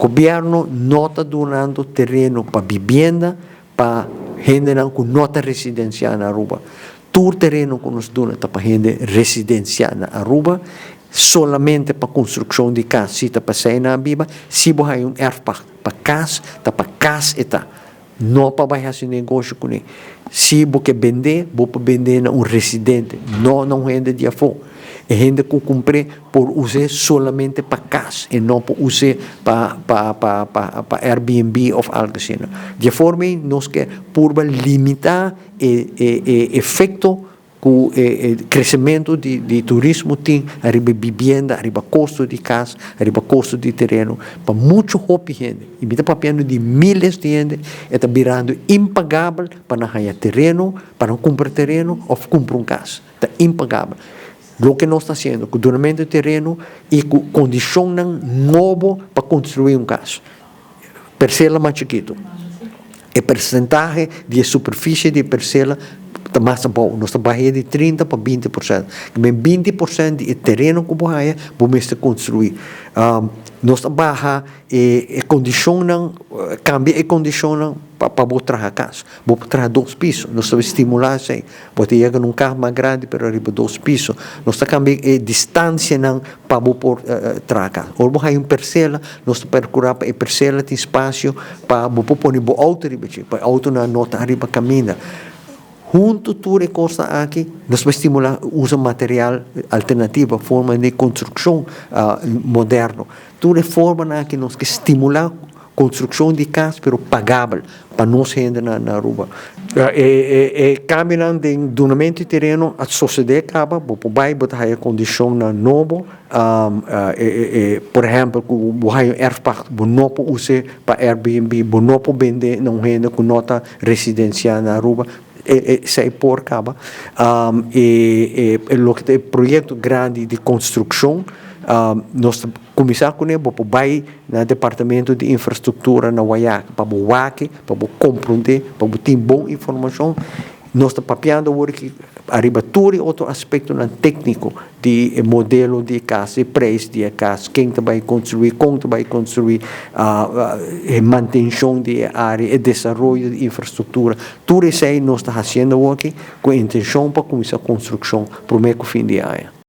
governo não está donando terreno para vivienda, para gente com nota residencial na Aruba. Todo terreno que nos dona está para gente residencial na Aruba, solamente para construção de casa, se está para sair na Biba, se você tem erro para casa, está para casa está. Não para fazer negócio com ele. Se você vender, você vender a residente, não gente de fora. É gente que compra por usar solamente para casa e não para usar para Airbnb ou algo assim. De forma que nós queremos limitar o efeito que o crescimento de turismo tem, arriba vivienda, arriba custo de casa, arriba custo de terreno, para muito gente. E me está papando de milhares de gente, está virando impagável para não ganhar terreno, para não comprar terreno ou comprar casa. Está impagável. O que nós estamos fazendo, com o donamento de terreno e com condição nova para construir casa. Parcela mais chiquito. O percentagem de superfície de parcela está mais bom. Nós estamos de 30% para 20%. Mas 20% de terreno que você vai construir. Nós estamos a condição, cambia a condição para botar a casa. Vou trazer 2 pisos. Nós estamos estimular assim. Pode chegar num carro mais grande, mas arriba 2 pisos. Nós estamos cambiando a distância para botar a casa. Ou você tem parcela, nós estamos procurar para a parcela tem espaço para botar o auto arriba, para o auto na nota arriba caminha. Junto tudo costa aqui, nós vamos estimular o uso de material alternativo, forma de construção moderno. Tudo forma aqui nós que estimular construção de casa, pero pagável para nós gente na Aruba. Caminhando de donamento de terreno, a sociedade acaba, vai botar a condição nova. Por exemplo, o erfpacht, não pode usar para Airbnb, não pode vender não gente com nota residencial na Aruba. Sai por caba o projeto grande de construção nós começamos com ele vai no departamento de infraestrutura na Waiak para compreender para ter boa informação nós estamos papiando hoje arriba todo outro aspecto técnico de modelo de casa, de preço de casa, quem vai construir, como vai construir, manutenção de área, desenvolvimento de infraestrutura. Tudo isso aí nós estamos fazendo aqui com a intenção para começar a construção para o meio fim de ano.